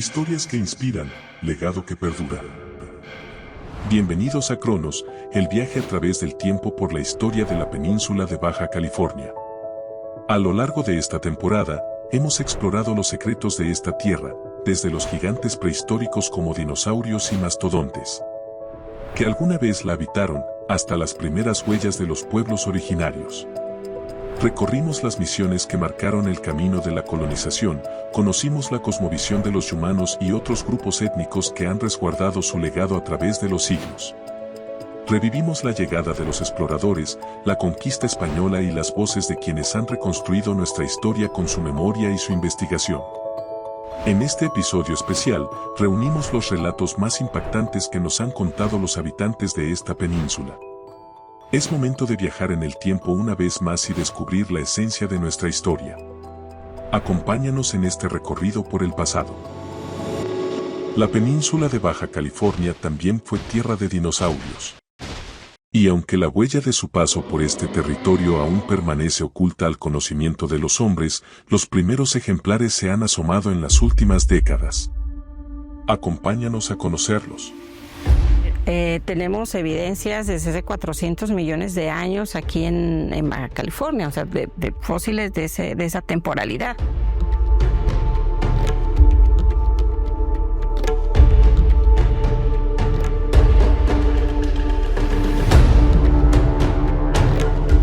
Historias que inspiran, legado que perdura. Bienvenidos a Cronos, el viaje a través del tiempo por la historia de la península de Baja California. A lo largo de esta temporada, hemos explorado los secretos de esta tierra, desde los gigantes prehistóricos como dinosaurios y mastodontes, que alguna vez la habitaron, hasta las primeras huellas de los pueblos originarios. Recorrimos las misiones que marcaron el camino de la colonización, conocimos la cosmovisión de los humanos y otros grupos étnicos que han resguardado su legado a través de los siglos. Revivimos la llegada de los exploradores, la conquista española y las voces de quienes han reconstruido nuestra historia con su memoria y su investigación. En este episodio especial, reunimos los relatos más impactantes que nos han contado los habitantes de esta península. Es momento de viajar en el tiempo una vez más y descubrir la esencia de nuestra historia. Acompáñanos en este recorrido por el pasado. La península de Baja California también fue tierra de dinosaurios. Y aunque la huella de su paso por este territorio aún permanece oculta al conocimiento de los hombres, los primeros ejemplares se han asomado en las últimas décadas. Acompáñanos a conocerlos. Tenemos evidencias desde hace 400 millones de años aquí en Baja California, o sea, de fósiles de esa temporalidad.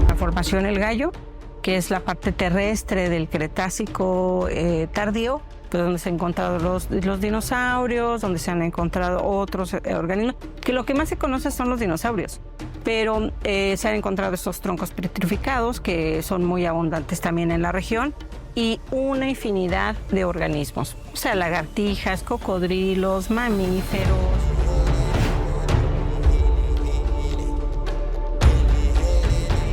La formación El Gallo, que es la parte terrestre del Cretácico tardío, pues donde se han encontrado los dinosaurios, donde se han encontrado otros organismos, que lo que más se conoce son los dinosaurios, pero se han encontrado estos troncos petrificados que son muy abundantes también en la región y una infinidad de organismos, o sea, lagartijas, cocodrilos, mamíferos.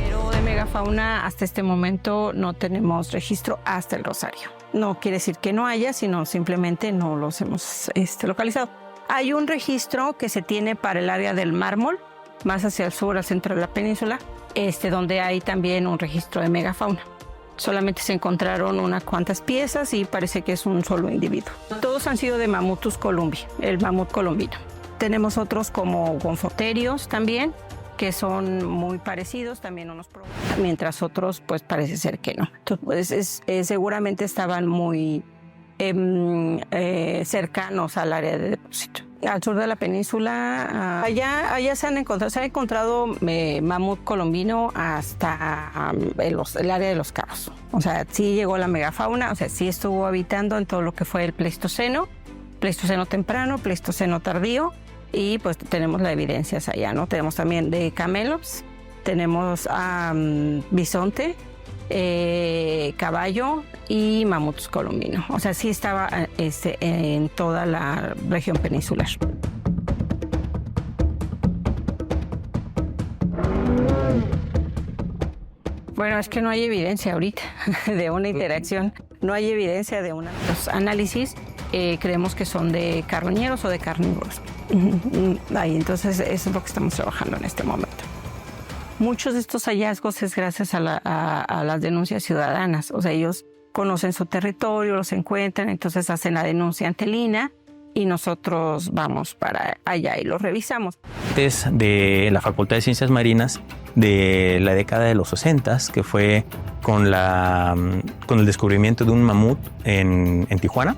Pero de megafauna hasta este momento no tenemos registro hasta el Rosario. No quiere decir que no haya, sino simplemente no los hemos localizado. Hay un registro que se tiene para el área del Mármol, más hacia el sur, al centro de la península, donde hay también un registro de megafauna. Solamente se encontraron unas cuantas piezas y parece que es un solo individuo. Todos han sido de Mammuthus columbi, el mamut colombino. Tenemos otros como gonfoterios también, que son muy parecidos, también unos problemas, mientras otros pues parece ser que no. Entonces seguramente estaban muy cercanos al área de depósito. Al sur de la península, allá se ha encontrado mamut colombino hasta el área de Los Cabos. O sea, sí llegó la megafauna, o sea, sí estuvo habitando en todo lo que fue el Pleistoceno temprano, Pleistoceno tardío. Y pues tenemos las evidencias allá, ¿no? Tenemos también de camelops, tenemos bisonte, caballo y Mammuthus colombino. O sea, sí estaba en toda la región peninsular. Bueno, es que no hay evidencia ahorita de una interacción, no hay evidencia de los análisis. Creemos que son de carroñeros o de carnívoros. Ahí, entonces eso es lo que estamos trabajando en este momento. Muchos de estos hallazgos es gracias a las denuncias ciudadanas. O sea, ellos conocen su territorio, los encuentran, entonces hacen la denuncia ante el INAH y nosotros vamos para allá y los revisamos. Es de la Facultad de Ciencias Marinas de la década de los 60, que fue con el descubrimiento de un mamut en Tijuana.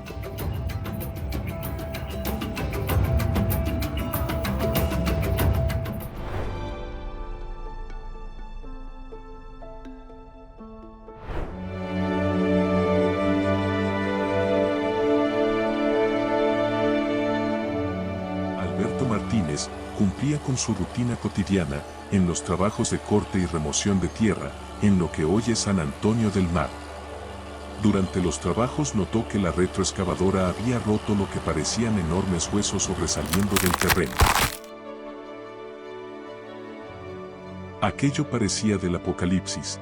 Cumplía con su rutina cotidiana, en los trabajos de corte y remoción de tierra, en lo que hoy es San Antonio del Mar. Durante los trabajos notó que la retroexcavadora había roto lo que parecían enormes huesos sobresaliendo del terreno. Aquello parecía del apocalipsis.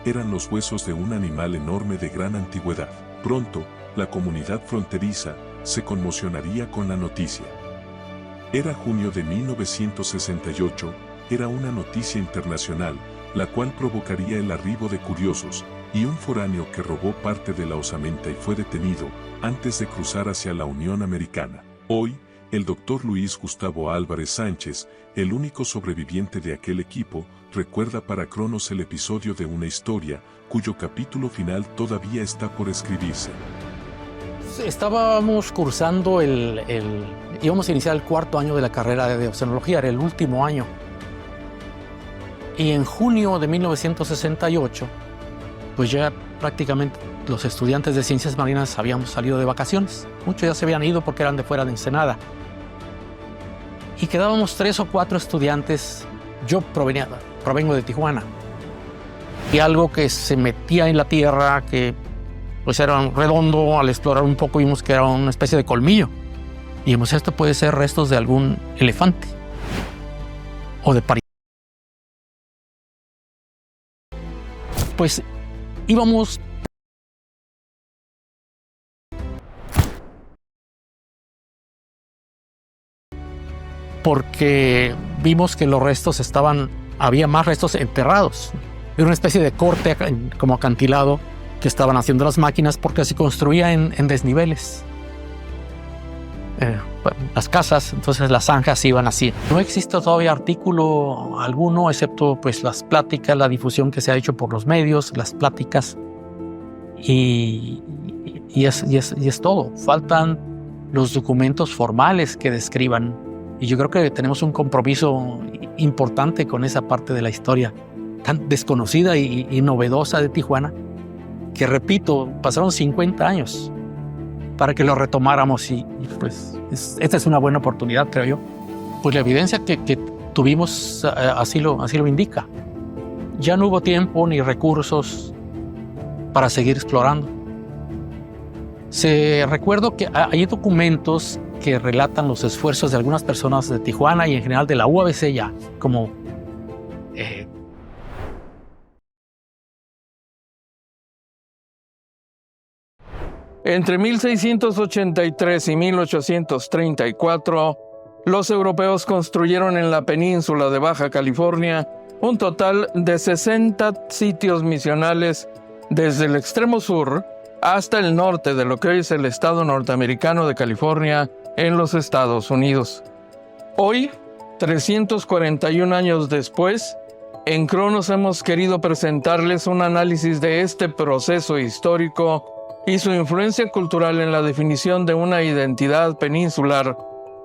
Eran los huesos de un animal enorme de gran antigüedad. Pronto, la comunidad fronteriza se conmocionaría con la noticia. Era junio de 1968, era una noticia internacional, la cual provocaría el arribo de curiosos, y un foráneo que robó parte de la osamenta y fue detenido antes de cruzar hacia la Unión Americana. Hoy, el doctor Luis Gustavo Álvarez Sánchez, el único sobreviviente de aquel equipo, recuerda para Cronos el episodio de una historia cuyo capítulo final todavía está por escribirse. Estábamos cursando íbamos a iniciar el 4º año de la carrera de oceanología, era el último año. Y en junio de 1968, pues ya prácticamente los estudiantes de ciencias marinas habíamos salido de vacaciones. Muchos ya se habían ido porque eran de fuera de Ensenada. Y quedábamos 3 o 4 estudiantes. Yo provengo de Tijuana. Y algo que se metía en la tierra, que pues era redondo, al explorar un poco vimos que era una especie de colmillo. Y dijimos, esto puede ser restos de algún elefante o de parís. Pues íbamos porque vimos que los restos había más restos enterrados. Era una especie de corte como acantilado que estaban haciendo las máquinas porque se construía en desniveles. Las casas, entonces las zanjas iban así. No existe todavía artículo alguno, excepto pues las pláticas, la difusión que se ha hecho por los medios, las pláticas, y es todo. Faltan los documentos formales que describan, y yo creo que tenemos un compromiso importante con esa parte de la historia tan desconocida y novedosa de Tijuana, que repito, pasaron 50 años para que lo retomáramos y pues esta es una buena oportunidad, creo yo. Pues la evidencia que tuvimos así lo indica. Ya no hubo tiempo ni recursos para seguir explorando. Recuerdo que hay documentos que relatan los esfuerzos de algunas personas de Tijuana y en general de la UABC ya, como Entre 1683 y 1834, los europeos construyeron en la península de Baja California un total de 60 sitios misionales desde el extremo sur hasta el norte de lo que hoy es el estado norteamericano de California en los Estados Unidos. Hoy, 341 años después, en Cronos hemos querido presentarles un análisis de este proceso histórico y su influencia cultural en la definición de una identidad peninsular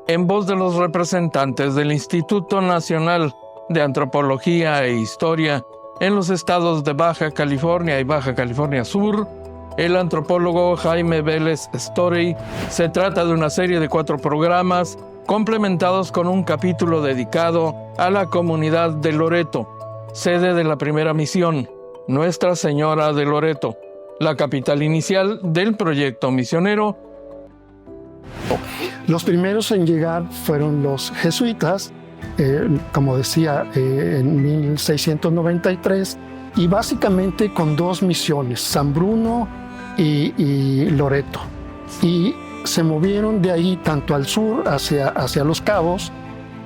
en voz de los representantes del Instituto Nacional de Antropología e Historia en los estados de Baja California y Baja California Sur, el antropólogo Jaime Vélez Storey. Se trata de una serie de 4 programas complementados con un capítulo dedicado a la comunidad de Loreto, sede de la primera misión, Nuestra Señora de Loreto, la capital inicial del proyecto misionero. Los primeros en llegar fueron los jesuitas, como decía, en 1693, y básicamente con 2 misiones, San Bruno y Loreto. Y se movieron de ahí tanto al sur, hacia Los Cabos,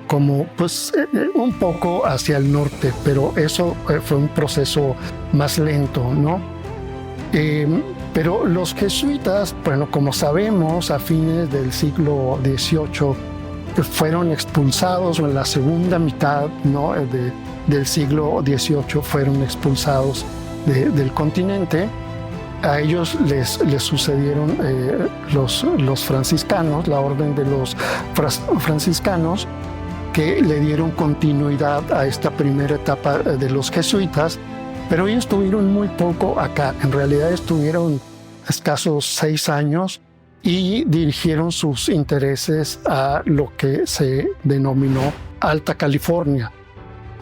como pues un poco hacia el norte, pero eso fue un proceso más lento, ¿no? Pero los jesuitas, bueno, como sabemos, a fines del siglo XVIII fueron expulsados, o en la segunda mitad, ¿no?, del siglo XVIII fueron expulsados del continente. A ellos les sucedieron los franciscanos, la orden de los franciscanos, que le dieron continuidad a esta primera etapa de los jesuitas. Pero ellos estuvieron muy poco acá. En realidad estuvieron escasos 6 años y dirigieron sus intereses a lo que se denominó Alta California,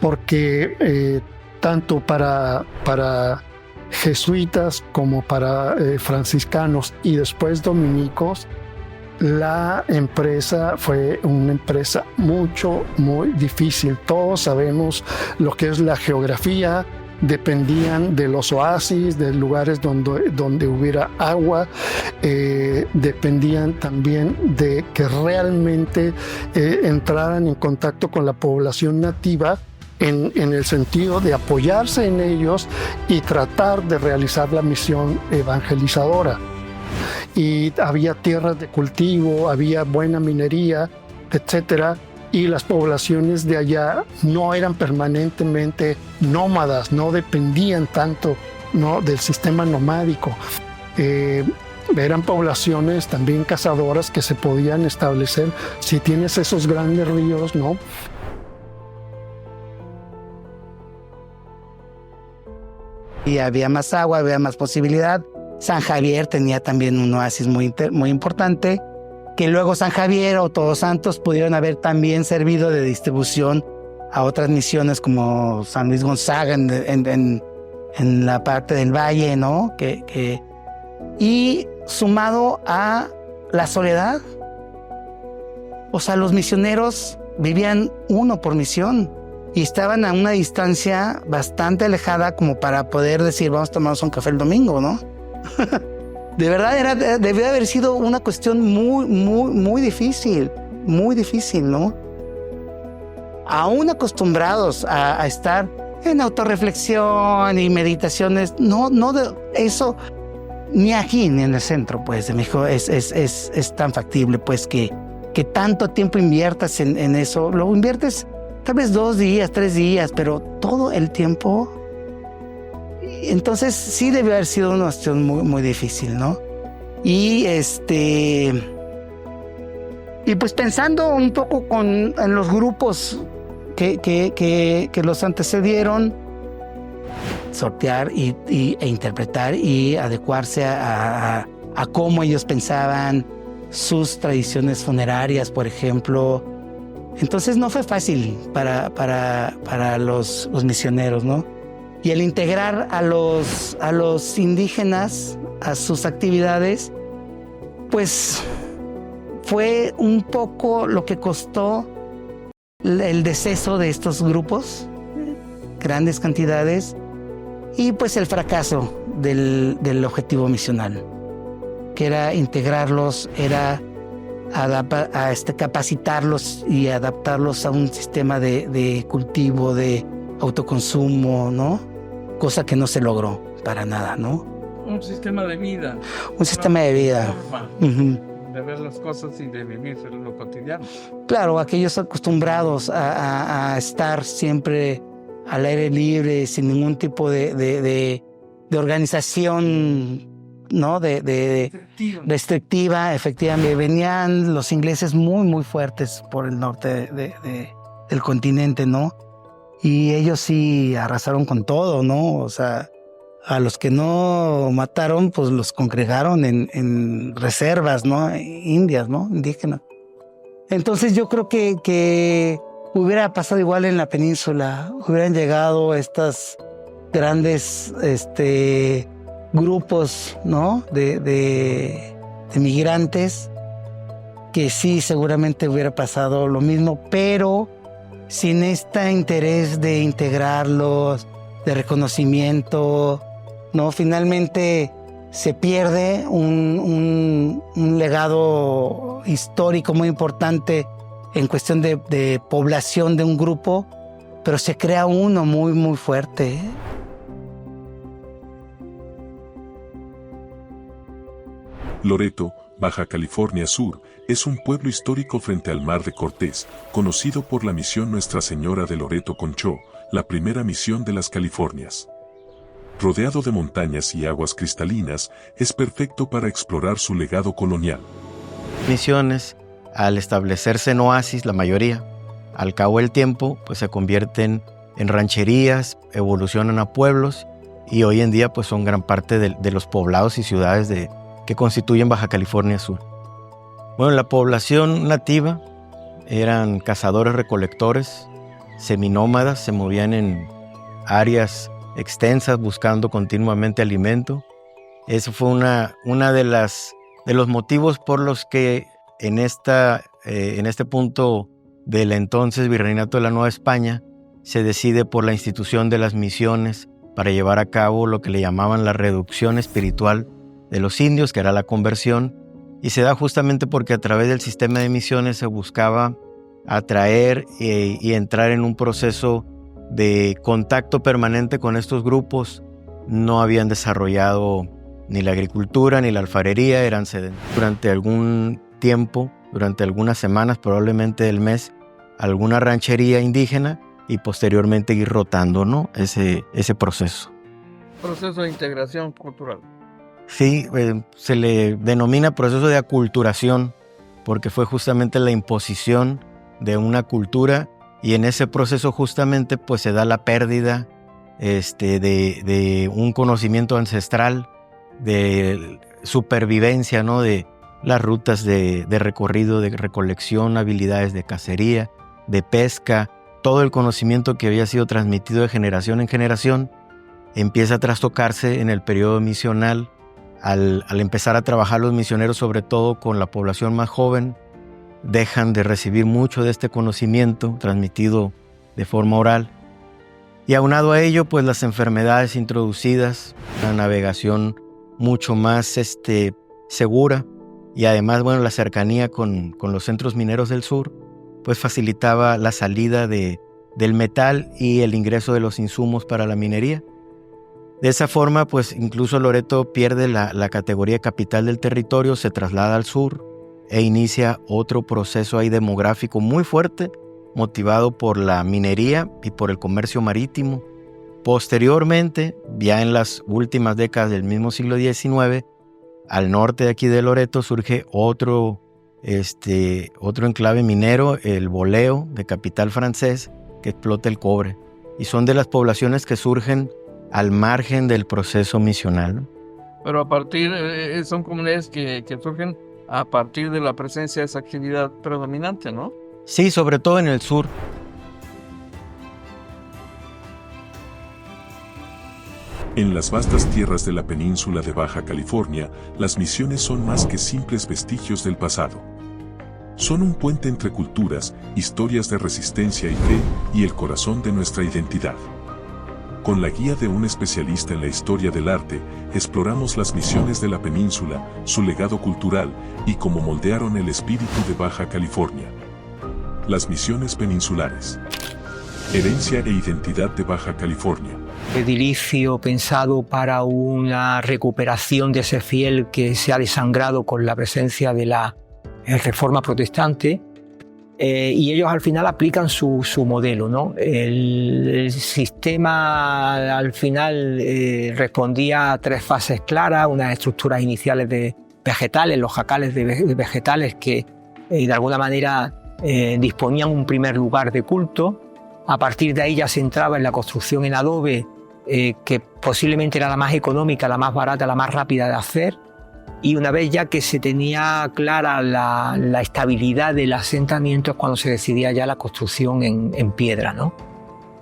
porque tanto para jesuitas como para franciscanos y después dominicos, la empresa fue una empresa muy difícil. Todos sabemos lo que es la geografía. Dependían de los oasis, de lugares donde hubiera agua, dependían también de que realmente entraran en contacto con la población nativa en el sentido de apoyarse en ellos y tratar de realizar la misión evangelizadora. Y había tierras de cultivo, había buena minería, etcétera, y las poblaciones de allá no eran permanentemente nómadas, no dependían tanto, ¿no?, del sistema nomádico. Eran poblaciones también cazadoras que se podían establecer si tienes esos grandes ríos, ¿no? Y había más agua, había más posibilidad. San Javier tenía también un oasis muy importante, que luego San Javier o Todos Santos pudieron haber también servido de distribución a otras misiones como San Luis Gonzaga en la parte del valle, ¿no? Y sumado a la soledad. O sea, los misioneros vivían uno por misión y estaban a una distancia bastante alejada como para poder decir, vamos a tomarnos un café el domingo, ¿no? De verdad, debió haber sido una cuestión muy difícil, ¿no? Aún acostumbrados a estar en autorreflexión y meditaciones, no de eso, ni aquí ni en el centro, pues, de México es tan factible, pues, que tanto tiempo inviertas en eso. Lo inviertes tal vez 2 días, 3 días, pero todo el tiempo. Entonces sí debió haber sido una cuestión muy difícil, ¿no? Y pues pensando un poco en los grupos que los antecedieron, sortear e interpretar y adecuarse a cómo ellos pensaban, sus tradiciones funerarias, por ejemplo. Entonces no fue fácil para los misioneros, ¿no? Y el integrar a los indígenas a sus actividades, pues fue un poco lo que costó el deceso de estos grupos, grandes cantidades, y pues el fracaso del objetivo misional, que era integrarlos, era capacitarlos y adaptarlos a un sistema de cultivo, de autoconsumo, ¿no? Cosa que no se logró para nada, ¿no? Un sistema de vida. Un sistema de vida. De ver las cosas y de vivir en lo cotidiano. Claro, aquellos acostumbrados a estar siempre al aire libre, sin ningún tipo de organización, ¿no? Restrictiva, efectivamente. Venían los ingleses muy fuertes por el norte del continente, ¿no? Y ellos sí arrasaron con todo, ¿no? O sea, a los que no mataron, pues los congregaron en reservas, ¿no? Indias, ¿no? Indígenas. Entonces yo creo que hubiera pasado igual en la península. Hubieran llegado estos grandes grupos, ¿no? de migrantes, que sí, seguramente hubiera pasado lo mismo, pero sin este interés de integrarlos, de reconocimiento, ¿no? Finalmente se pierde un legado histórico muy importante en cuestión de población de un grupo, pero se crea uno muy fuerte. Loreto, Baja California Sur, es un pueblo histórico frente al Mar de Cortés, conocido por la misión Nuestra Señora de Loreto Conchó, la primera misión de las Californias. Rodeado de montañas y aguas cristalinas, es perfecto para explorar su legado colonial. Misiones, al establecerse en oasis, la mayoría, al cabo del tiempo, pues se convierten en rancherías, evolucionan a pueblos y hoy en día pues son gran parte de los poblados y ciudades que constituyen Baja California Sur. Bueno, la población nativa eran cazadores-recolectores, seminómadas, se movían en áreas extensas buscando continuamente alimento. Eso fue una de los motivos por los que en este punto del entonces Virreinato de la Nueva España se decide por la institución de las misiones para llevar a cabo lo que le llamaban la reducción espiritual de los indios, que era la conversión, y se da justamente porque a través del sistema de misiones se buscaba atraer y entrar en un proceso de contacto permanente con estos grupos, no habían desarrollado ni la agricultura ni la alfarería, eran sedentarios. Durante algún tiempo, durante algunas semanas, probablemente del mes, alguna ranchería indígena y posteriormente ir rotando, ¿no? ese proceso. Proceso de integración cultural. Sí, se le denomina proceso de aculturación porque fue justamente la imposición de una cultura y en ese proceso justamente pues se da la pérdida de un conocimiento ancestral, de supervivencia, ¿no? De las rutas de recorrido, de recolección, habilidades de cacería, de pesca, todo el conocimiento que había sido transmitido de generación en generación empieza a trastocarse en el periodo misional al empezar a trabajar los misioneros sobre todo con la población más joven, dejan de recibir mucho de este conocimiento transmitido de forma oral y aunado a ello pues las enfermedades introducidas, la navegación mucho más segura y además bueno la cercanía con los centros mineros del sur pues facilitaba la salida del metal y el ingreso de los insumos para la minería. De esa forma, pues incluso Loreto pierde la categoría de capital del territorio, se traslada al sur e inicia otro proceso ahí demográfico muy fuerte, motivado por la minería y por el comercio marítimo. Posteriormente, ya en las últimas décadas del mismo siglo XIX, al norte de aquí de Loreto surge otro enclave minero, el Boleo, de capital francés, que explota el cobre. Y son de las poblaciones que surgen al margen del proceso misional. Pero son comunidades que surgen a partir de la presencia de esa actividad predominante, ¿no? Sí, sobre todo en el sur. En las vastas tierras de la península de Baja California, las misiones son más que simples vestigios del pasado. Son un puente entre culturas, historias de resistencia y fe, y el corazón de nuestra identidad. Con la guía de un especialista en la historia del arte, exploramos las misiones de la península, su legado cultural y cómo moldearon el espíritu de Baja California. Las misiones peninsulares. Herencia e identidad de Baja California. Edilicio pensado para una recuperación de ese fiel que se ha desangrado con la presencia de la Reforma Protestante. Y ellos al final aplican su modelo, ¿no? El sistema al final respondía a 3 fases claras, unas estructuras iniciales de vegetales, los jacales de vegetales que de alguna manera disponían un primer lugar de culto. A partir de ahí ya se entraba en la construcción en adobe, que posiblemente era la más económica, la más barata, la más rápida de hacer. Y una vez ya que se tenía clara la estabilidad del asentamiento es cuando se decidía ya la construcción en piedra, ¿no?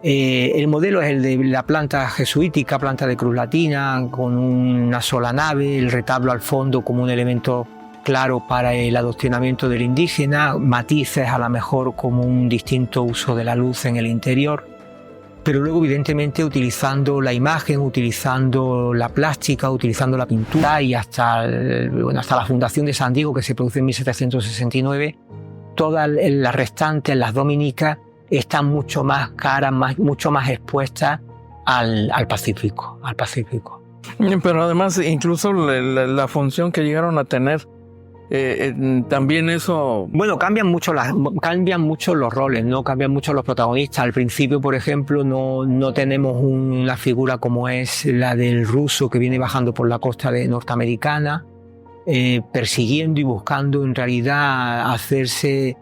El modelo es el de la planta jesuítica, planta de cruz latina, con una sola nave, el retablo al fondo como un elemento claro para el adoctrinamiento del indígena, matices a lo mejor como un distinto uso de la luz en el interior. Pero luego evidentemente utilizando la imagen, utilizando la plástica, utilizando la pintura y hasta la fundación de San Diego que se produce en 1769, todas las restantes, las dominicas, están mucho más caras, mucho más expuestas al Pacífico. Pero además incluso la función que llegaron a tener, también eso... Bueno, cambian mucho los roles, ¿no? Cambian mucho los protagonistas. Al principio, por ejemplo, no tenemos una figura como es la del ruso que viene bajando por la costa norteamericana, persiguiendo y buscando en realidad hacerse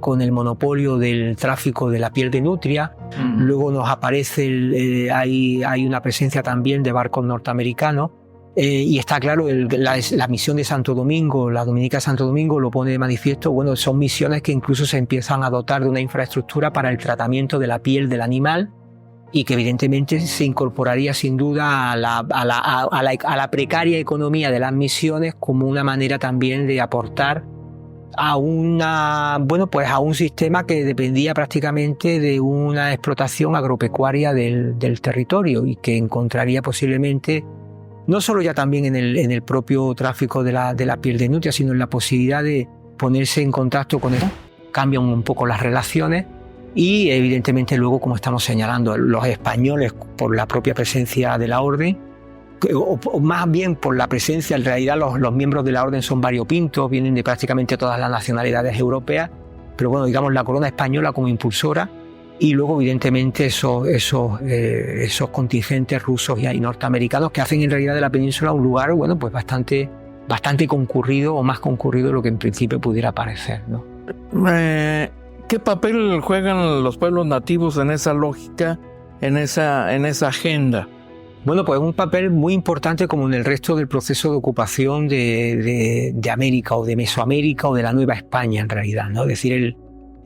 con el monopolio del tráfico de la piel de nutria. Luego nos aparece, hay una presencia también de barcos norteamericanos. Y está claro, la misión de Santo Domingo, la Dominica de Santo Domingo lo pone de manifiesto. Bueno, son misiones que incluso se empiezan a dotar de una infraestructura para el tratamiento de la piel del animal y que evidentemente se incorporaría sin duda a la precaria economía de las misiones como una manera también de aportar a un sistema que dependía prácticamente de una explotación agropecuaria del territorio y que encontraría posiblemente no solo ya también en el propio tráfico de la piel de nutria, sino en la posibilidad de ponerse en contacto con eso. Cambian un poco las relaciones y evidentemente luego, como estamos señalando, los españoles por la propia presencia de la orden, o más bien por la presencia, en realidad los miembros de la orden son variopintos, vienen de prácticamente todas las nacionalidades europeas, pero bueno, digamos la corona española como impulsora, y luego evidentemente esos contingentes rusos y norteamericanos que hacen en realidad de la península un lugar, bueno, pues bastante concurrido, o más concurrido de lo que en principio pudiera parecer, ¿no? ¿Qué papel juegan los pueblos nativos en esa lógica, en esa agenda? Bueno, pues un papel muy importante como en el resto del proceso de ocupación de América o de Mesoamérica o de la Nueva España en realidad, ¿no? Es decir,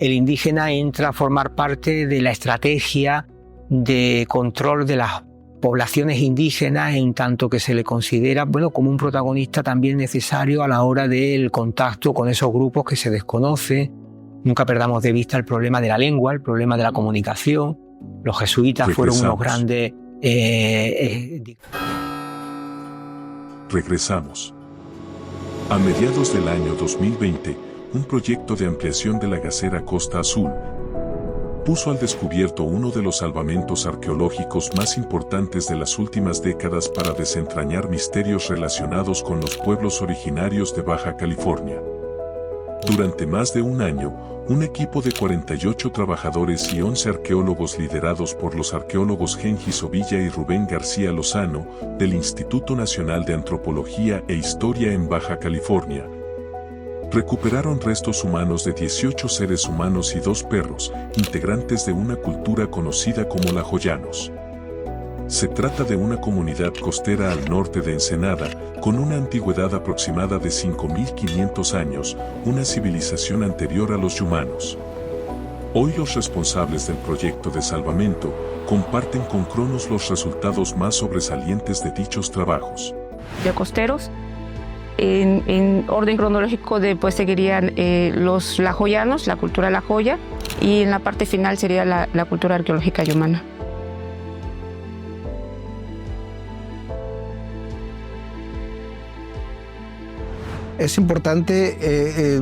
el indígena entra a formar parte de la estrategia de control de las poblaciones indígenas, en tanto que se le considera, bueno, como un protagonista también necesario a la hora del contacto con esos grupos que se desconocen. Nunca perdamos de vista el problema de la lengua, el problema de la comunicación. Los jesuitas fueron unos grandes... Regresamos. A mediados del año 2020, un proyecto de ampliación de la gasera Costa Azul puso al descubierto uno de los salvamentos arqueológicos más importantes de las últimas décadas para desentrañar misterios relacionados con los pueblos originarios de Baja California. Durante más de un año, un equipo de 48 trabajadores y 11 arqueólogos liderados por los arqueólogos Gengis Ovilla y Rubén García Lozano, del Instituto Nacional de Antropología e Historia en Baja California, recuperaron restos humanos de 18 seres humanos y 2 perros, integrantes de una cultura conocida como la Joyanos. Se trata de una comunidad costera al norte de Ensenada, con una antigüedad aproximada de 5.500 años, una civilización anterior a los yumanos. Hoy los responsables del proyecto de salvamento comparten con Cronos los resultados más sobresalientes de dichos trabajos. De costeros, en orden cronológico pues seguirían los lajoyanos, la cultura la joya, y en la parte final sería la cultura arqueológica yumana. Es importante,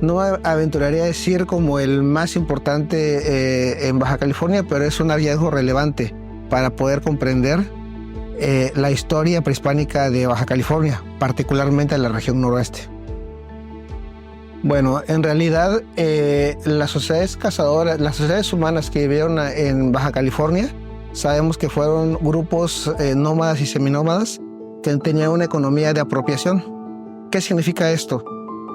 no aventuraría a decir como el más importante en Baja California, pero es un hallazgo relevante para poder comprender la historia prehispánica de Baja California, particularmente en la región noroeste. Bueno, en realidad las sociedades cazadoras, las sociedades humanas que vivieron en Baja California, sabemos que fueron grupos nómadas y seminómadas que tenían una economía de apropiación. ¿Qué significa esto?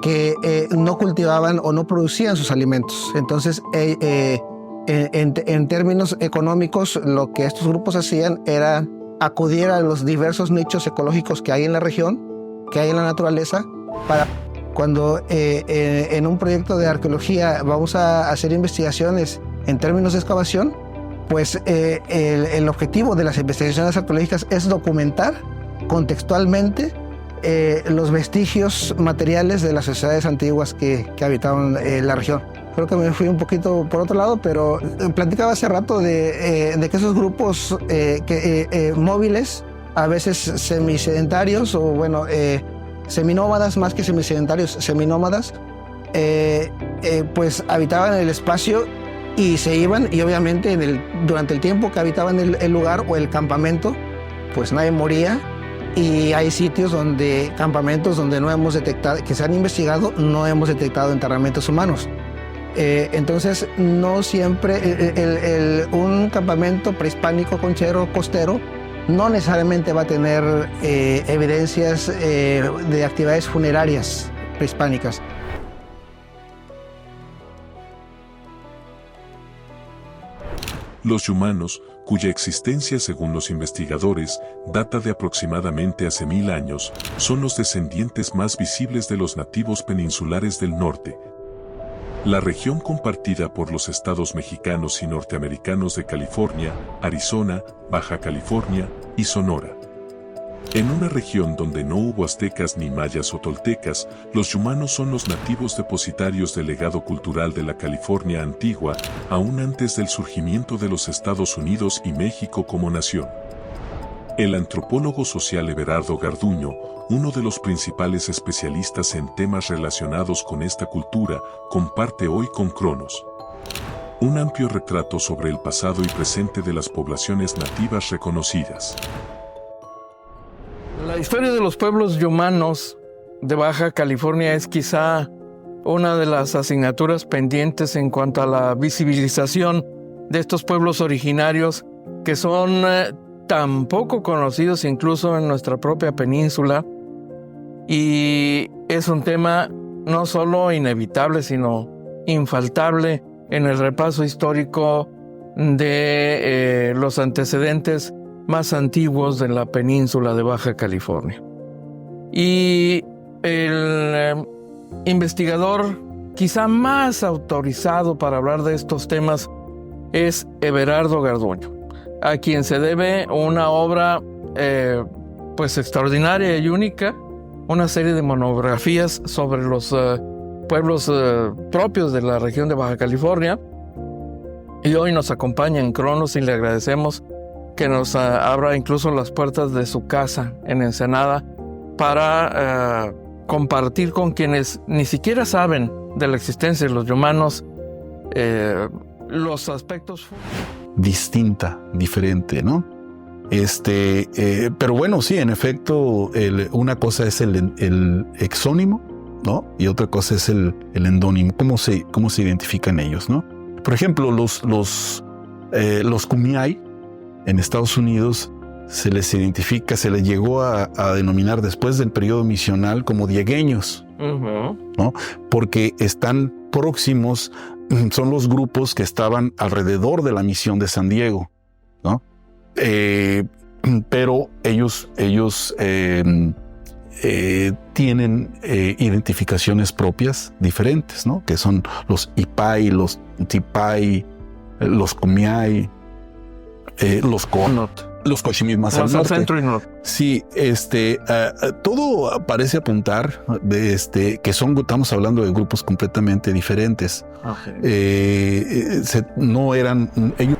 Que no cultivaban o no producían sus alimentos. Entonces, en términos económicos, lo que estos grupos hacían era acudir a los diversos nichos ecológicos que hay en la región, que hay en la naturaleza, para cuando en un proyecto de arqueología vamos a hacer investigaciones en términos de excavación, pues el objetivo de las investigaciones arqueológicas es documentar contextualmente los vestigios materiales de las sociedades antiguas que habitaban la región. Creo que me fui un poquito por otro lado, pero platicaba hace rato de que esos grupos móviles, a veces semisedentarios, o bueno, seminómadas, más que semisedentarios, seminómadas, pues habitaban el espacio y se iban, y obviamente durante el tiempo que habitaban el lugar o el campamento, pues nadie moría. Y hay sitios campamentos donde no hemos detectado, que se han investigado, no hemos detectado enterramientos humanos. Entonces, no siempre, un campamento prehispánico conchero costero no necesariamente va a tener evidencias de actividades funerarias prehispánicas. Los yumanos, cuya existencia según los investigadores data de aproximadamente hace 1000 años, son los descendientes más visibles de los nativos peninsulares del norte. La región compartida por los estados mexicanos y norteamericanos de California, Arizona, Baja California y Sonora. En una región donde no hubo aztecas ni mayas o toltecas, los yumanos son los nativos depositarios del legado cultural de la California antigua, aún antes del surgimiento de los Estados Unidos y México como nación. El antropólogo social Everardo Garduño, uno de los principales especialistas en temas relacionados con esta cultura, comparte hoy con Cronos un amplio retrato sobre el pasado y presente de las poblaciones nativas reconocidas. La historia de los pueblos yumanos de Baja California es quizá una de las asignaturas pendientes en cuanto a la visibilización de estos pueblos originarios que son tan poco conocidos incluso en nuestra propia península, y es un tema no solo inevitable sino infaltable en el repaso histórico de los antecedentes más antiguos de la península de Baja California. Y el investigador quizá más autorizado para hablar de estos temas es Everardo Garduño, a quien se debe una obra pues extraordinaria y única, una serie de monografías sobre los pueblos propios de la región de Baja California. Y hoy nos acompaña en Cronos y le agradecemos que nos abra incluso las puertas de su casa en Ensenada para compartir con quienes ni siquiera saben de la existencia de los yumanos los aspectos distinta, diferente, ¿no? Pero bueno, sí, en efecto, una cosa es el exónimo, ¿no? Y otra cosa es el endónimo. ¿Cómo se identifican ellos, no? Por ejemplo, los Kumeyaay en Estados Unidos se les identifica, se les llegó a denominar después del periodo misional como diegueños, ¿no? Porque están próximos, son los grupos que estaban alrededor de la misión de San Diego, ¿no? Pero ellos tienen identificaciones propias diferentes, ¿no? Que son los Ipay, los Tipay, los Kumeyaay, los Conot, los Cochimí más al norte. Centro y norte. Sí, todo parece apuntar que estamos hablando de grupos completamente diferentes. Okay. No eran ellos.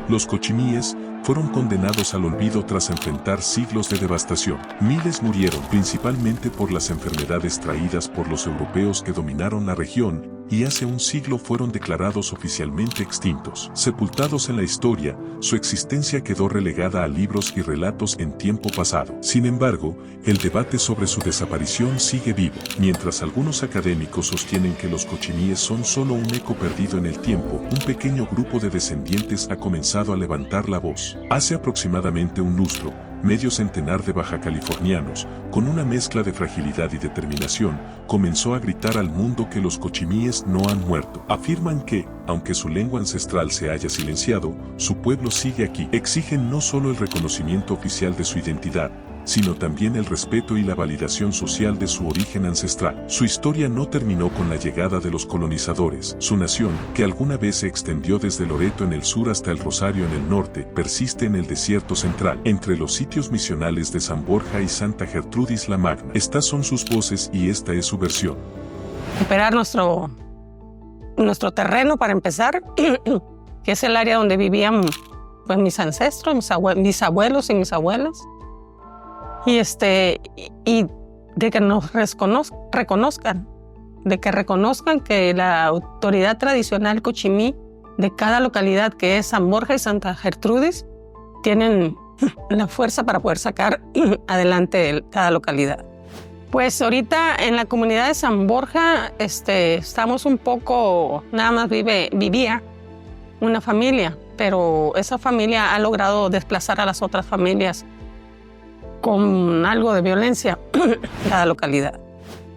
Los cochimíes fueron condenados al olvido tras enfrentar siglos de devastación. Miles murieron principalmente por las enfermedades traídas por los europeos que dominaron la región, y hace un siglo fueron declarados oficialmente extintos. Sepultados en la historia, su existencia quedó relegada a libros y relatos en tiempo pasado. Sin embargo, el debate sobre su desaparición sigue vivo, mientras algunos académicos sostienen que los cochimíes son solo un eco perdido en el tiempo. Un pequeño grupo de descendientes ha comenzado a levantar la voz. Hace aproximadamente un lustro, medio centenar de bajacalifornianos, con una mezcla de fragilidad y determinación, comenzó a gritar al mundo que los cochimíes no han muerto. Afirman que, aunque su lengua ancestral se haya silenciado, su pueblo sigue aquí. Exigen no solo el reconocimiento oficial de su identidad, sino también el respeto y la validación social de su origen ancestral. Su historia no terminó con la llegada de los colonizadores. Su nación, que alguna vez se extendió desde Loreto en el sur hasta el Rosario en el norte, persiste en el desierto central, entre los sitios misionales de San Borja y Santa Gertrudis la Magna. Estas son sus voces y esta es su versión. Recuperar nuestro terreno para empezar, que es el área donde vivían pues, mis ancestros, mis abuelos y mis abuelas. Y de que nos reconozcan, de que reconozcan que la autoridad tradicional cochimí de cada localidad, que es San Borja y Santa Gertrudis, tienen la fuerza para poder sacar adelante cada localidad. Pues ahorita en la comunidad de San Borja estamos un poco, nada más vivía una familia, pero esa familia ha logrado desplazar a las otras familias con algo de violencia en cada localidad.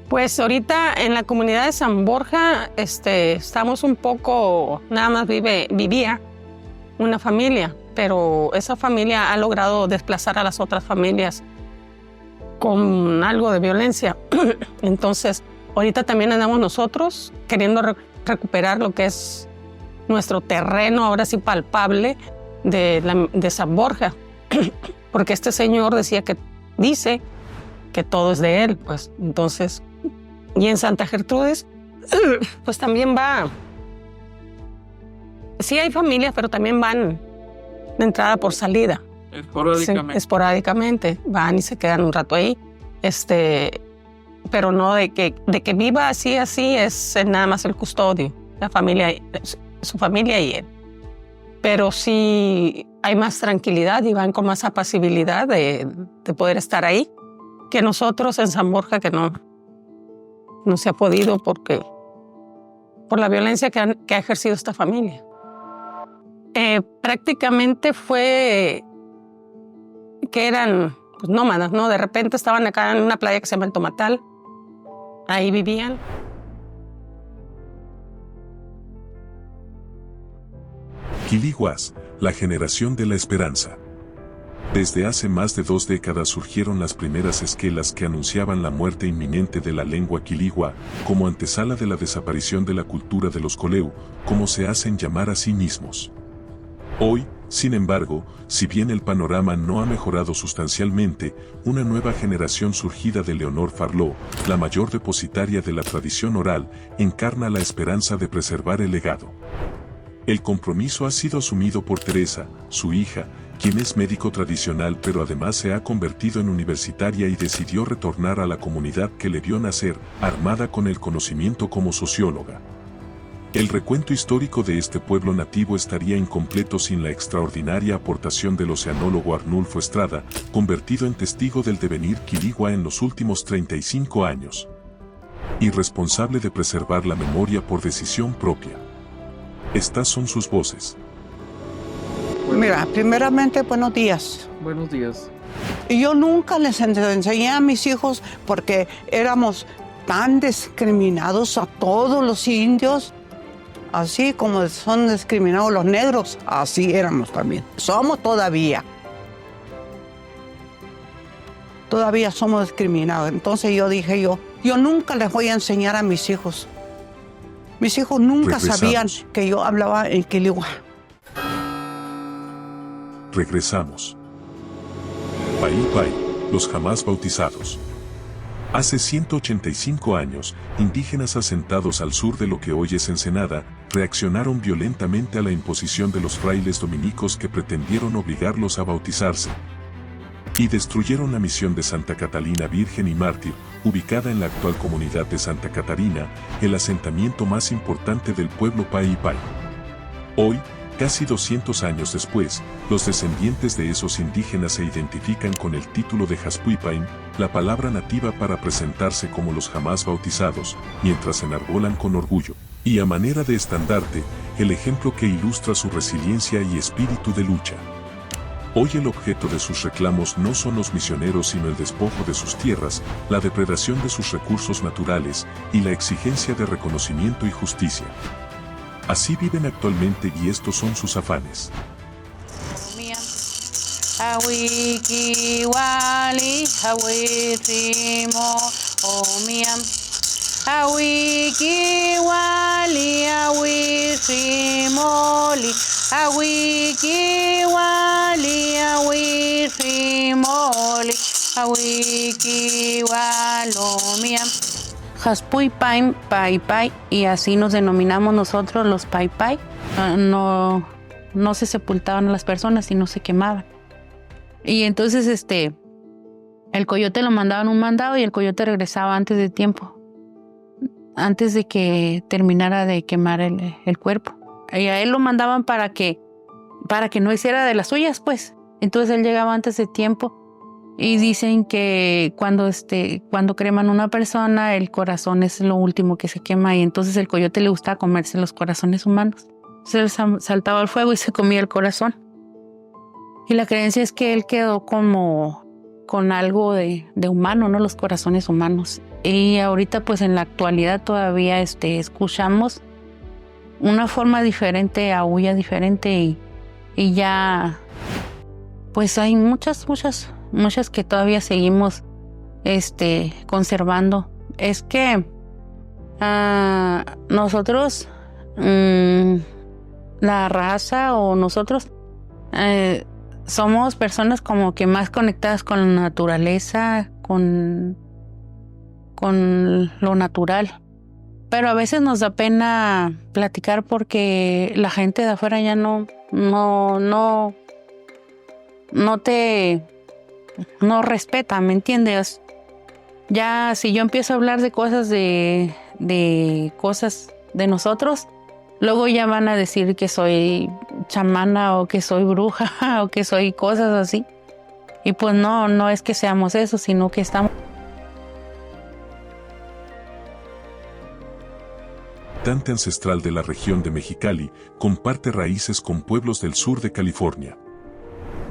Pues ahorita en la comunidad de San Borja estamos un poco, nada más vivía una familia, pero esa familia ha logrado desplazar a las otras familias con algo de violencia. Entonces, ahorita también andamos nosotros queriendo recuperar lo que es nuestro terreno, ahora sí palpable, de San Borja. Porque este señor dice que todo es de él, pues entonces, y en Santa Gertrudis, pues también va, sí hay familias, pero también van de entrada por salida. Esporádicamente. Sí, esporádicamente, van y se quedan un rato ahí. pero no de que viva así es nada más el custodio, la familia, su familia y él. Pero sí hay más tranquilidad y van con más apacibilidad de poder estar ahí que nosotros en San Borja, que no se ha podido por la violencia que ha ejercido esta familia. Prácticamente fue que eran pues, nómadas, ¿no? De repente estaban acá en una playa que se llama El Tomatal. Ahí vivían. Quiliguas, la generación de la esperanza. Desde hace más de 2 décadas surgieron las primeras esquelas que anunciaban la muerte inminente de la lengua quiligua, como antesala de la desaparición de la cultura de los coleu, como se hacen llamar a sí mismos. Hoy, sin embargo, si bien el panorama no ha mejorado sustancialmente, una nueva generación surgida de Leonor Farló, la mayor depositaria de la tradición oral, encarna la esperanza de preservar el legado. El compromiso ha sido asumido por Teresa, su hija, quien es médico tradicional pero además se ha convertido en universitaria y decidió retornar a la comunidad que le vio nacer, armada con el conocimiento como socióloga. El recuento histórico de este pueblo nativo estaría incompleto sin la extraordinaria aportación del oceanólogo Arnulfo Estrada, convertido en testigo del devenir quiligua en los últimos 35 años. Y responsable de preservar la memoria por decisión propia. Estas son sus voces. Mira, primeramente, buenos días. Buenos días. Yo nunca les enseñé a mis hijos porque éramos tan discriminados a todos los indios, así como son discriminados los negros, así éramos también. Somos todavía. Todavía somos discriminados. Entonces yo dije yo nunca les voy a enseñar a mis hijos. Mis hijos nunca sabían que yo hablaba el quiligua. Regresamos. Paipai, los jamás bautizados. Hace 185 años, indígenas asentados al sur de lo que hoy es Ensenada, reaccionaron violentamente a la imposición de los frailes dominicos que pretendieron obligarlos a bautizarse. Y destruyeron la misión de Santa Catalina Virgen y Mártir, ubicada en la actual comunidad de Santa Catarina, el asentamiento más importante del pueblo Paipai. Hoy, casi 200 años después, los descendientes de esos indígenas se identifican con el título de Jaspuipain, la palabra nativa para presentarse como los jamás bautizados, mientras enarbolan con orgullo, y a manera de estandarte, el ejemplo que ilustra su resiliencia y espíritu de lucha. Hoy el objeto de sus reclamos no son los misioneros sino el despojo de sus tierras, la depredación de sus recursos naturales y la exigencia de reconocimiento y justicia. Así viven actualmente y estos son sus afanes. Jaspuipain, Paipai, y así nos denominamos nosotros los Paipai. No se sepultaban a las personas, sino se quemaban. Y entonces el coyote lo mandaban un mandado y el coyote regresaba antes de tiempo, antes de que terminara de quemar el cuerpo. Y a él lo mandaban para que no hiciera de las suyas, pues. Entonces él llegaba antes de tiempo. Y dicen que cuando creman una persona, el corazón es lo último que se quema. Y entonces el coyote le gustaba comerse los corazones humanos. Entonces él saltaba al fuego y se comía el corazón. Y la creencia es que él quedó como con algo de humano, ¿no? Los corazones humanos. Y ahorita, pues en la actualidad todavía escuchamos una forma diferente, aúlla diferente. Y ya, pues hay muchas que todavía seguimos conservando. Es que nosotros, la raza o nosotros, somos personas como que más conectadas con la naturaleza, con lo natural. Pero a veces nos da pena platicar porque la gente de afuera ya no respeta, ¿me entiendes? Ya si yo empiezo a hablar de cosas de cosas de nosotros, luego ya van a decir que soy chamana o que soy bruja o que soy cosas así. Y pues no es que seamos eso, sino que estamos... Habitante ancestral de la región de Mexicali, comparte raíces con pueblos del sur de California.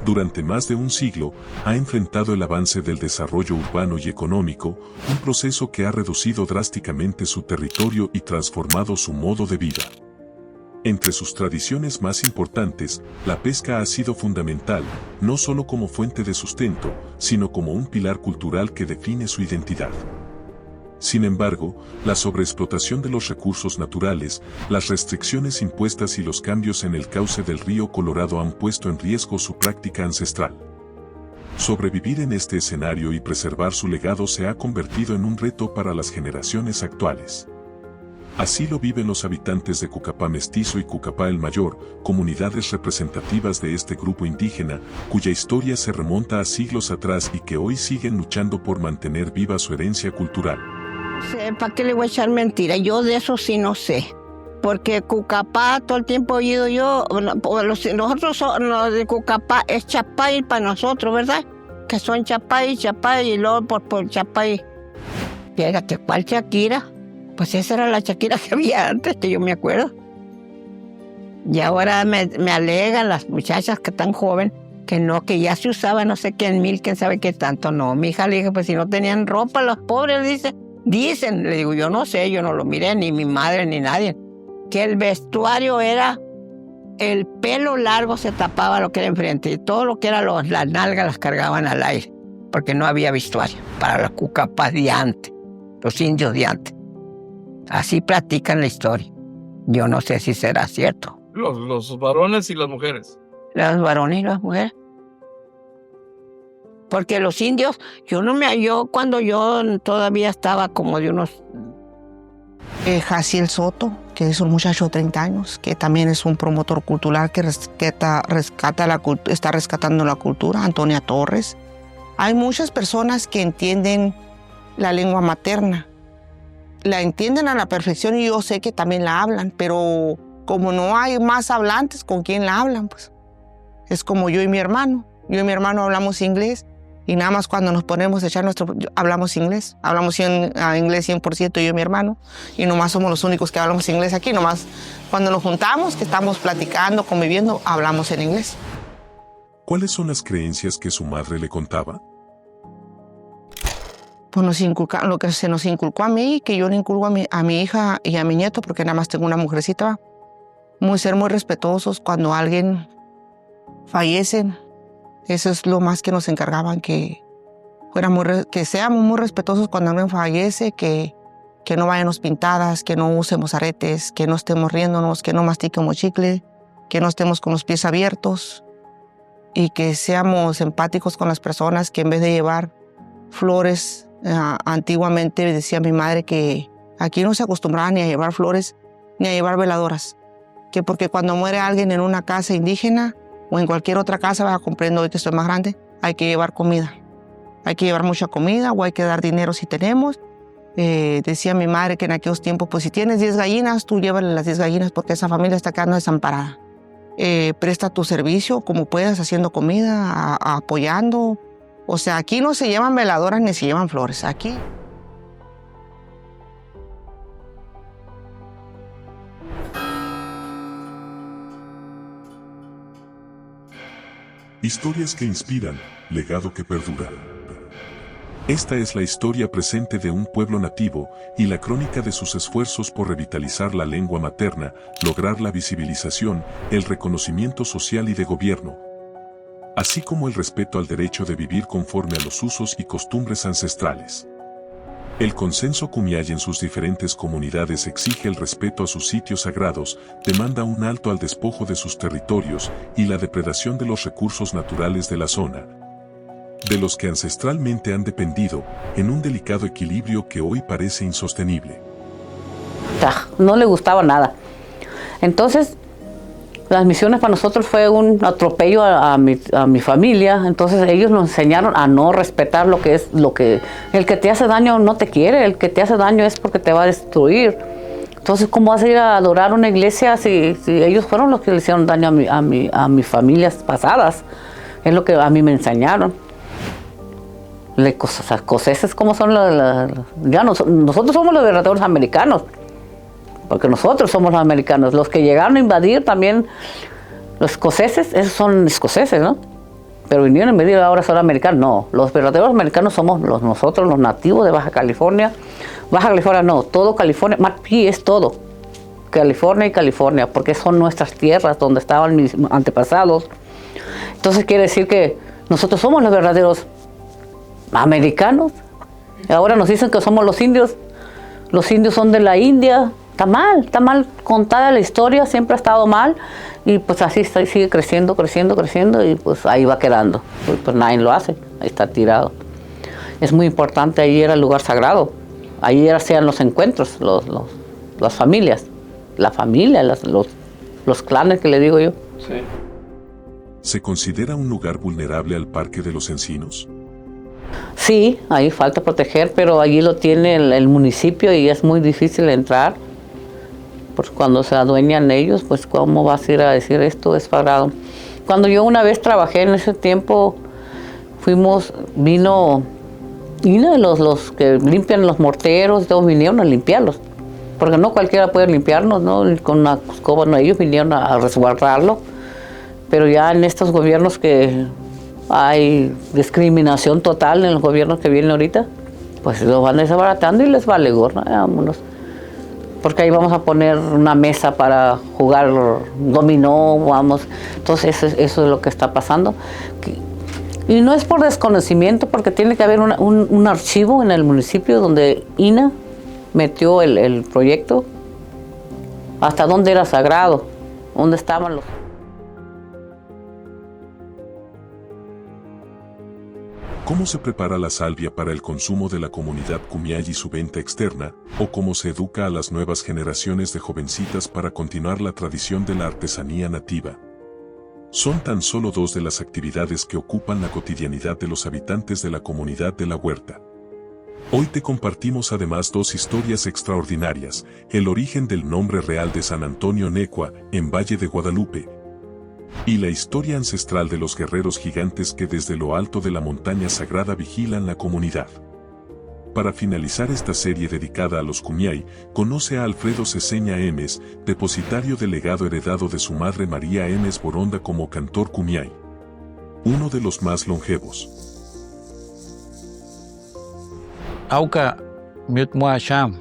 Durante más de un siglo, ha enfrentado el avance del desarrollo urbano y económico, un proceso que ha reducido drásticamente su territorio y transformado su modo de vida. Entre sus tradiciones más importantes, la pesca ha sido fundamental, no solo como fuente de sustento, sino como un pilar cultural que define su identidad. Sin embargo, la sobreexplotación de los recursos naturales, las restricciones impuestas y los cambios en el cauce del río Colorado han puesto en riesgo su práctica ancestral. Sobrevivir en este escenario y preservar su legado se ha convertido en un reto para las generaciones actuales. Así lo viven los habitantes de Cucapá Mestizo y Cucapá el Mayor, comunidades representativas de este grupo indígena, cuya historia se remonta a siglos atrás y que hoy siguen luchando por mantener viva su herencia cultural. ¿Para qué le voy a echar mentira? Yo de eso sí no sé. Porque Cucapá, todo el tiempo he oído yo, nosotros los de Cucapá es Chapay para nosotros, ¿verdad? Que son Chapay y luego por Chapay. Fíjate, ¿cuál Shakira? Pues esa era la Shakira que había antes, que yo me acuerdo. Y ahora me alegan las muchachas que están jóvenes que no, que ya se usaba no sé qué en mil, quién sabe qué tanto. No, mi hija le dije, pues si no tenían ropa, los pobres dicen, le digo, yo no sé, yo no lo miré, ni mi madre ni nadie, que el vestuario era, el pelo largo se tapaba lo que era enfrente, y todo lo que era las nalgas las cargaban al aire, porque no había vestuario para las Cucapás de antes, los indios de antes. Así platican la historia. Yo no sé si será cierto. Los varones y las mujeres. Los varones y las mujeres. Porque los indios, cuando yo todavía estaba como de unos... Jaciel Soto, que es un muchacho de 30 años, que también es un promotor cultural que está rescatando la cultura. Antonia Torres. Hay muchas personas que entienden la lengua materna. La entienden a la perfección y yo sé que también la hablan, pero como no hay más hablantes, ¿con quién la hablan? Pues es como yo y mi hermano. Yo y mi hermano hablamos inglés y nada más cuando nos ponemos a echar hablamos inglés. Hablamos inglés 100% yo y mi hermano y nomás somos los únicos que hablamos inglés aquí. Nomás cuando nos juntamos, que estamos platicando, conviviendo, hablamos en inglés. ¿Cuáles son las creencias que su madre le contaba? Pues lo que se nos inculcó a mí, que yo le inculco a mi hija y a mi nieto, porque nada más tengo una mujercita, ser muy respetuosos cuando alguien fallece. Eso es lo más que nos encargaban, que seamos muy respetuosos cuando alguien fallece, que no vayamos pintadas, que no usemos aretes, que no estemos riéndonos, que no mastiquemos chicle, que no estemos con los pies abiertos y que seamos empáticos con las personas, que en vez de llevar flores, antiguamente decía mi madre que aquí no se acostumbraba ni a llevar flores ni a llevar veladoras, que porque cuando muere alguien en una casa indígena o en cualquier otra casa, comprendo hoy que estoy más grande, hay que llevar comida, hay que llevar mucha comida o hay que dar dinero si tenemos. Decía mi madre que en aquellos tiempos, pues si tienes 10 gallinas, tú llévale las 10 gallinas porque esa familia está quedando desamparada. Presta tu servicio como puedas, haciendo comida, apoyando. O sea, aquí no se llevan veladoras ni se llevan flores. Aquí. Historias que inspiran, legado que perdura. Esta es la historia presente de un pueblo nativo y la crónica de sus esfuerzos por revitalizar la lengua materna, lograr la visibilización, el reconocimiento social y de gobierno, así como el respeto al derecho de vivir conforme a los usos y costumbres ancestrales. El consenso Kumeyaay en sus diferentes comunidades exige el respeto a sus sitios sagrados, demanda un alto al despojo de sus territorios y la depredación de los recursos naturales de la zona, de los que ancestralmente han dependido, en un delicado equilibrio que hoy parece insostenible. No le gustaba nada. Entonces, Las misiones para nosotros fue un atropello a mi familia, entonces ellos nos enseñaron a no respetar lo que el que te hace daño no te quiere, el que te hace daño es porque te va a destruir. Entonces, ¿cómo vas a ir a adorar una iglesia si ellos fueron los que le hicieron daño a mis familias pasadas? Es lo que a mí me enseñaron. Las escoceses, ¿cómo son? Nosotros somos los verdaderos americanos, porque nosotros somos los americanos. Los que llegaron a invadir también, los escoceses, esos son escoceses, ¿no? Pero vinieron a invadir, ahora son americanos. No, los verdaderos americanos somos nosotros, los nativos de Baja California. Baja California no, todo California, McPhee es todo. California y California, porque son nuestras tierras donde estaban mis antepasados. Entonces quiere decir que nosotros somos los verdaderos americanos. Y ahora nos dicen que somos los indios. Los indios son de la India. Está mal contada la historia, siempre ha estado mal. Y pues así sigue creciendo y pues ahí va quedando. Pues nadie lo hace, ahí está tirado. Es muy importante, ahí era el lugar sagrado. Ahí hacían los encuentros, las familias. La familia, los clanes que le digo yo. Sí. ¿Se considera un lugar vulnerable al Parque de los Encinos? Sí, ahí falta proteger, pero allí lo tiene el municipio y es muy difícil entrar. Porque cuando se adueñan ellos, pues ¿cómo vas a ir a decir esto es sagrado? Cuando yo una vez trabajé en ese tiempo, vino los que limpian los morteros, todos vinieron a limpiarlos. Porque no cualquiera puede limpiarnos, ¿no? Con una escoba, no, ellos vinieron a resguardarlo. Pero ya en estos gobiernos que hay discriminación total en los gobiernos que vienen ahorita, pues los van desbaratando y les vale gorro, vámonos. Porque ahí vamos a poner una mesa para jugar dominó, vamos. Entonces eso es lo que está pasando. Y no es por desconocimiento, porque tiene que haber un archivo en el municipio donde INA metió el proyecto, hasta dónde era sagrado, dónde estaban los... ¿Cómo se prepara la salvia para el consumo de la comunidad Kumeyaay y su venta externa? ¿O cómo se educa a las nuevas generaciones de jovencitas para continuar la tradición de la artesanía nativa? Son tan solo dos de las actividades que ocupan la cotidianidad de los habitantes de la comunidad de la Huerta. Hoy te compartimos además dos historias extraordinarias: el origen del nombre real de San Antonio Necua, en Valle de Guadalupe, y la historia ancestral de los guerreros gigantes que desde lo alto de la montaña sagrada vigilan la comunidad. Para finalizar esta serie dedicada a los Kumeyaay, conoce a Alfredo Ceseña Emes, depositario del legado heredado de su madre María Emes Boronda como cantor Kumeyaay, uno de los más longevos. Auka miut moasham,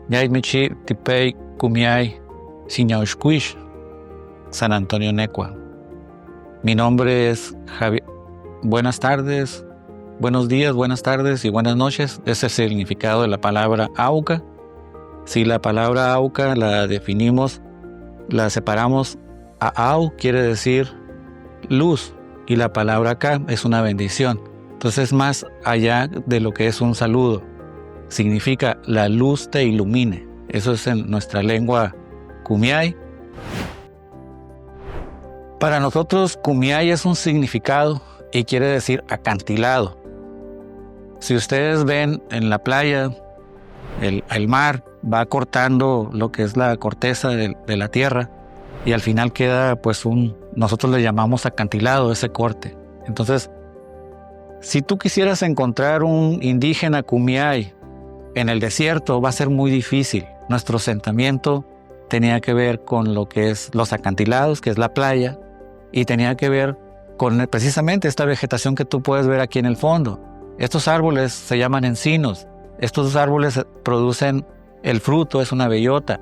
yay michi tipei Kumeyaay siñaushkuish, San Antonio Necua. Mi nombre es Javier. Buenas tardes, buenos días, buenas tardes y buenas noches. Ese es el significado de la palabra Auka. Si la palabra Auka la definimos, la separamos, a Au quiere decir luz y la palabra Ka es una bendición. Entonces es más allá de lo que es un saludo. Significa la luz te ilumine. Eso es en nuestra lengua Kumeyaay. Para nosotros, Kumeyaay es un significado y quiere decir acantilado. Si ustedes ven en la playa, el mar va cortando lo que es la corteza de la tierra y al final queda pues nosotros le llamamos acantilado ese corte. Entonces, si tú quisieras encontrar un indígena Kumeyaay en el desierto, va a ser muy difícil. Nuestro asentamiento tenía que ver con lo que es los acantilados, que es la playa, y tenía que ver con precisamente esta vegetación que tú puedes ver aquí en el fondo. Estos árboles se llaman encinos. Estos árboles producen el fruto, es una bellota.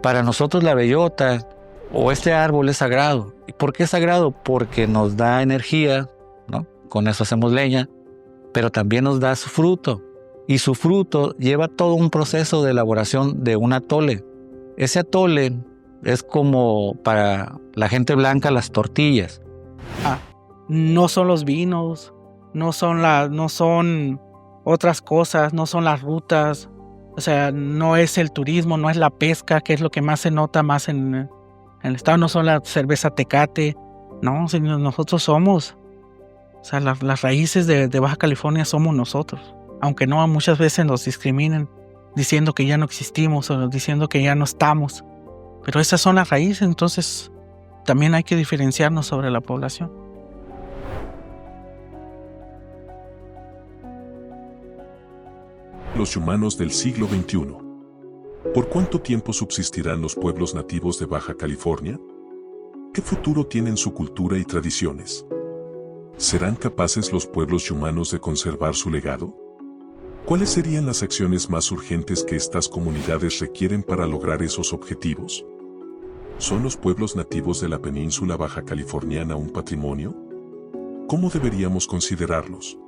Para nosotros la bellota o este árbol es sagrado. ¿Y por qué es sagrado? Porque nos da energía, ¿no? Con eso hacemos leña, pero también nos da su fruto. Y su fruto lleva todo un proceso de elaboración de un atole. Ese atole es como para la gente blanca las tortillas. No son los vinos, no son otras cosas, no son las rutas. O sea, no es el turismo, no es la pesca, que es lo que más se nota más en El estado no son la cerveza Tecate, no, sino nosotros somos. O sea, las raíces de Baja California somos nosotros. Aunque no, muchas veces nos discriminan diciendo que ya no existimos o diciendo que ya no estamos. Pero esas son las raíces, entonces también hay que diferenciarnos sobre la población. Los humanos del siglo XXI. ¿Por cuánto tiempo subsistirán los pueblos nativos de Baja California? ¿Qué futuro tienen su cultura y tradiciones? ¿Serán capaces los pueblos humanos de conservar su legado? ¿Cuáles serían las acciones más urgentes que estas comunidades requieren para lograr esos objetivos? ¿Son los pueblos nativos de la península baja californiana un patrimonio? ¿Cómo deberíamos considerarlos?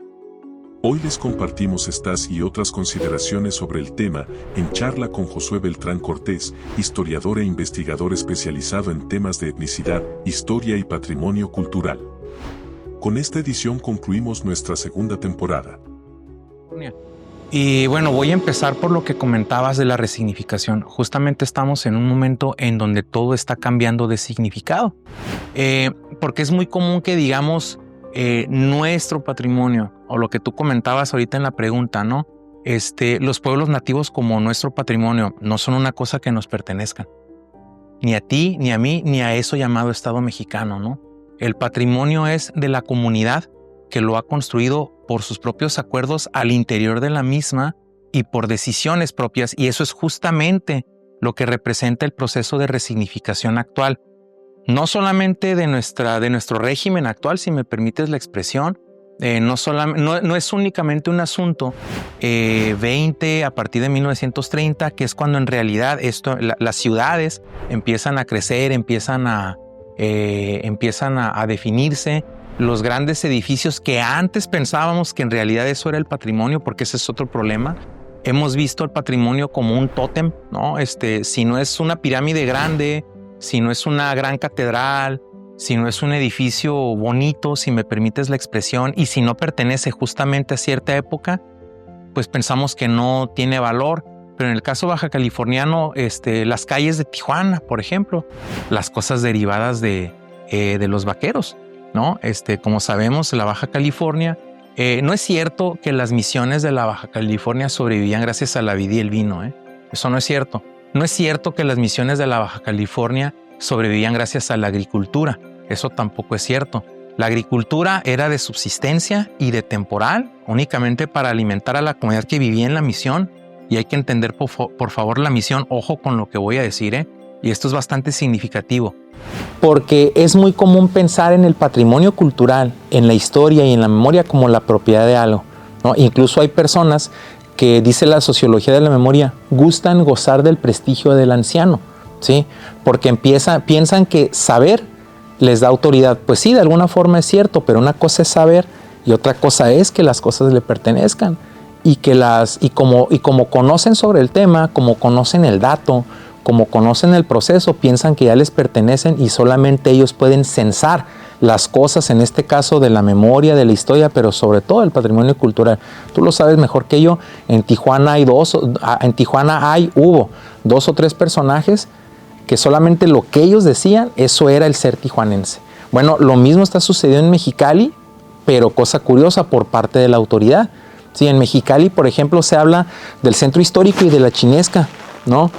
Hoy les compartimos estas y otras consideraciones sobre el tema en charla con Josué Beltrán Cortés, historiador e investigador especializado en temas de etnicidad, historia y patrimonio cultural. Con esta edición concluimos nuestra segunda temporada. Y bueno, voy a empezar por lo que comentabas de la resignificación. Justamente estamos en un momento en donde todo está cambiando de significado. Porque es muy común que digamos nuestro patrimonio, o lo que tú comentabas ahorita en la pregunta, ¿no? Los pueblos nativos como nuestro patrimonio no son una cosa que nos pertenezcan. Ni a ti, ni a mí, ni a eso llamado Estado mexicano, ¿no? El patrimonio es de la comunidad que lo ha construido por sus propios acuerdos al interior de la misma y por decisiones propias, y eso es justamente lo que representa el proceso de resignificación actual. No solamente de nuestro régimen actual, si me permites la expresión, no es únicamente un asunto 20 a partir de 1930, que es cuando en realidad las ciudades empiezan a crecer, empiezan a definirse, los grandes edificios que antes pensábamos que en realidad eso era el patrimonio, porque ese es otro problema. Hemos visto el patrimonio como un tótem, ¿no? Si no es una pirámide grande, si no es una gran catedral, si no es un edificio bonito, si me permites la expresión, y si no pertenece justamente a cierta época, pues pensamos que no tiene valor. Pero en el caso baja californiano, las calles de Tijuana, por ejemplo, las cosas derivadas de los vaqueros, ¿no? Como sabemos, la Baja California, no es cierto que las misiones de la Baja California sobrevivían gracias a la vid y el vino, Eso no es cierto. No es cierto que las misiones de la Baja California sobrevivían gracias a la agricultura. Eso tampoco es cierto. La agricultura era de subsistencia y de temporal, únicamente para alimentar a la comunidad que vivía en la misión. Y hay que entender, por favor, la misión. Ojo con lo que voy a decir, y esto es bastante significativo. Porque es muy común pensar en el patrimonio cultural, en la historia y en la memoria como la propiedad de algo, ¿no? Incluso hay personas que, dice la sociología de la memoria, gustan gozar del prestigio del anciano, ¿sí? Porque piensan que saber les da autoridad. Pues sí, de alguna forma es cierto, pero una cosa es saber y otra cosa es que las cosas le pertenezcan. Y como conocen sobre el tema, como conocen el dato, como conocen el proceso, piensan que ya les pertenecen y solamente ellos pueden censar las cosas, en este caso de la memoria, de la historia, pero sobre todo el patrimonio cultural. Tú lo sabes mejor que yo. En Tijuana hubo 2 o 3 personajes que solamente lo que ellos decían, eso era el ser tijuanense. Bueno, lo mismo está sucediendo en Mexicali, pero cosa curiosa, por parte de la autoridad. Sí, en Mexicali, por ejemplo, se habla del centro histórico y de la Chinesca, ¿no?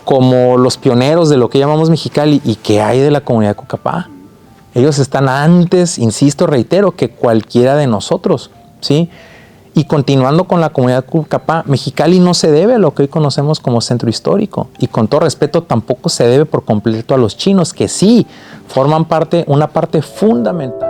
Como los pioneros de lo que llamamos Mexicali. ¿Y qué hay de la comunidad de Cucapá? Ellos están antes, insisto, reitero, que cualquiera de nosotros, ¿sí? Y continuando con la comunidad de Cucapá, Mexicali no se debe a lo que hoy conocemos como centro histórico. Y con todo respeto, tampoco se debe por completo a los chinos, que sí forman una parte fundamental.